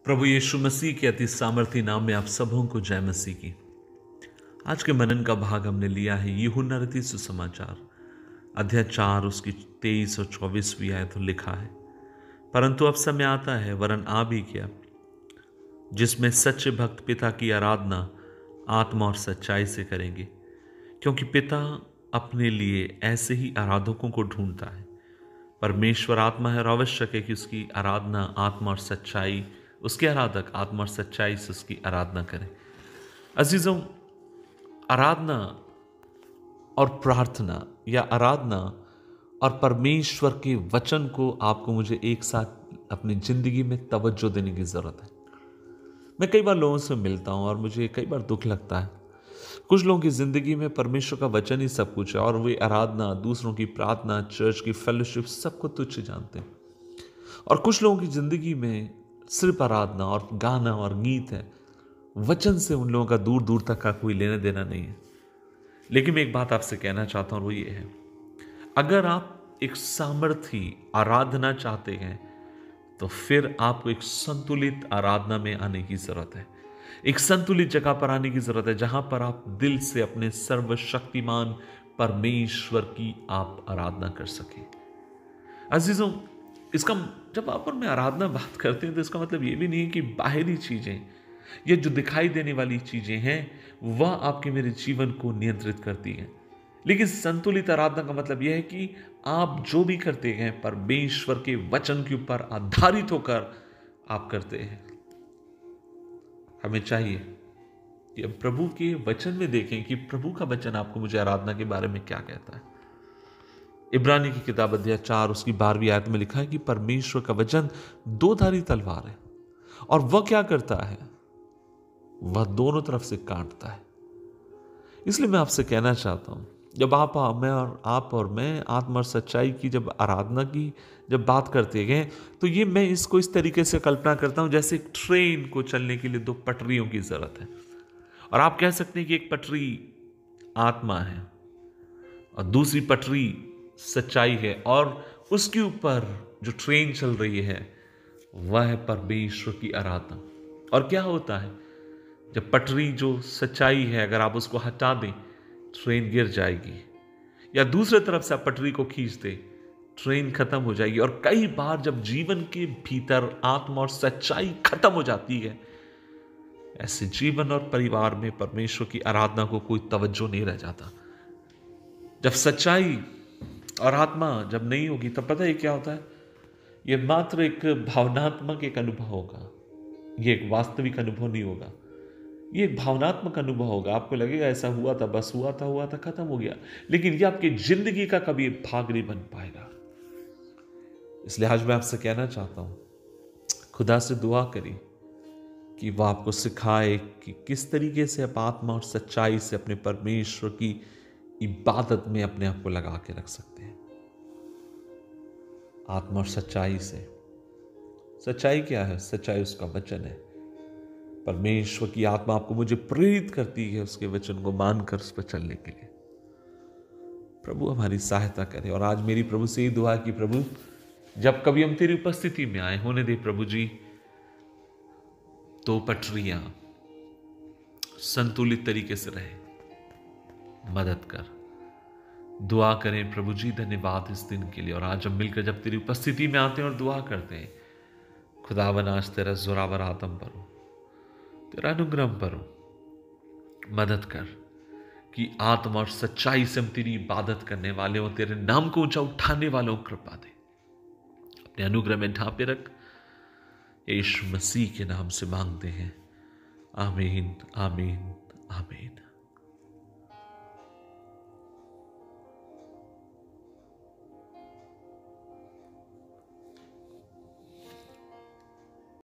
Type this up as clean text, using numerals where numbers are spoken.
प्रभु यीशु मसीह के अति सामर्थी नाम में आप सबों को जय मसीह की। आज के मनन का भाग हमने लिया है यूहन्ना रचित सुसमाचार अध्याय 4 उसकी 23 और 24वीं आयत लिखा है, परंतु अब समय आता है वरन आ भी गया जिसमें सच्चे भक्त पिता की आराधना आत्मा और सच्चाई से करेंगे, क्योंकि पिता अपने लिए ऐसे ही आराधकों को ढूंढता है। परमेश्वर आत्मा है और आवश्यक है कि उसकी आराधना आत्मा और सच्चाई उसके आराधक आत्मा और सच्चाई से उसकी आराधना करें। अजीजों, आराधना और प्रार्थना या आराधना और परमेश्वर के वचन को आपको मुझे एक साथ अपनी जिंदगी में तवज्जो देने की जरूरत है। मैं कई बार लोगों से मिलता हूं और मुझे कई बार दुख लगता है। कुछ लोगों की जिंदगी में परमेश्वर का वचन ही सब कुछ है और वे आराधना, दूसरों की प्रार्थना, चर्च की फेलोशिप सबको तुच्छ जानते हैं। और कुछ लोगों की जिंदगी में सिर्फ आराधना और गाना और गीत है, वचन से उन लोगों का दूर दूर तक का कोई लेना देना नहीं है। लेकिन मैं एक बात आपसे कहना चाहता हूं, वो ये है, अगर आप एक सामर्थी आराधना चाहते हैं तो फिर आपको एक संतुलित आराधना में आने की जरूरत है। एक संतुलित जगह पर आने की जरूरत है जहां पर आप दिल से अपने सर्वशक्तिमान परमेश्वर की आप आराधना कर सकें। अजीजों, इसका जब आप और मैं आराधना बात करते हैं तो इसका मतलब ये भी नहीं है कि बाहरी चीजें ये जो दिखाई देने वाली चीजें हैं वह आपके मेरे जीवन को नियंत्रित करती हैं। लेकिन संतुलित आराधना का मतलब यह है कि आप जो भी करते हैं परमेश्वर के वचन के ऊपर आधारित होकर आप करते हैं। हमें चाहिए कि अब प्रभु के वचन में देखें कि प्रभु का वचन आपको मुझे आराधना के बारे में क्या कहता है। इब्रानी की किताब अध्याय 4 उसकी 12वीं आयत में लिखा है कि परमेश्वर का वचन दो धारी तलवार है और वह क्या करता है, वह दोनों तरफ से काटता है। इसलिए मैं आपसे कहना चाहता हूं, जब आप और मैं आत्मा और सच्चाई की जब आराधना की जब बात करते हैं तो ये मैं इसको इस तरीके से कल्पना करता हूं जैसे एक ट्रेन को चलने के लिए दो पटरियों की जरूरत है। और आप कह सकते हैं कि एक पटरी आत्मा है और दूसरी पटरी सच्चाई है, और उसके ऊपर जो ट्रेन चल रही है वह है परमेश्वर की आराधना। और क्या होता है, जब पटरी जो सच्चाई है अगर आप उसको हटा दें ट्रेन गिर जाएगी, या दूसरे तरफ से आप पटरी को खींच दें ट्रेन खत्म हो जाएगी। और कई बार जब जीवन के भीतर आत्मा और सच्चाई खत्म हो जाती है, ऐसे जीवन और परिवार में परमेश्वर की आराधना को कोई तवज्जो नहीं रह जाता। जब सच्चाई और आत्मा जब नहीं होगी तब पता है क्या होता है, यह मात्र एक भावनात्मक एक अनुभव होगा, यह एक वास्तविक अनुभव नहीं होगा, ये एक भावनात्मक अनुभव होगा। आपको लगेगा ऐसा हुआ था, बस हुआ था खत्म हो गया, लेकिन यह आपकी जिंदगी का कभी भाग नहीं बन पाएगा। इसलिए आज मैं आपसे कहना चाहता हूं, खुदा से दुआ करिए कि वह आपको सिखाए कि किस तरीके से आप आत्मा और सच्चाई से अपने परमेश्वर की इबादत में अपने आप को लगा के रख सकते हैं। आत्मा और सच्चाई से, सच्चाई क्या है? सच्चाई उसका वचन है। परमेश्वर की आत्मा आपको मुझे प्रेरित करती है उसके वचन को मानकर उस पर चलने के लिए। प्रभु हमारी सहायता करे। और आज मेरी प्रभु से ही दुआ कि प्रभु जब कभी हम तेरी उपस्थिति में आए, होने दे प्रभु जी तो पटरियां संतुलित तरीके से रहे, मदद कर। दुआ करें प्रभु जी, धन्यवाद इस दिन के लिए। और आज हम मिलकर जब तेरी उपस्थिति में आते हैं और दुआ करते हैं, खुदावन आज तेरा जोरावर आत्म पर हो, तेरा अनुग्रह पर हो, मदद कर कि आत्मा और सच्चाई से हम तेरी इबादत करने वाले हो, तेरे नाम को ऊंचा उठाने वालों को कृपा दे। अपने अनुग्रह में ढांपे रख, यीशु मसीह के नाम से मांगते हैं, आमीन आमीन आमीन।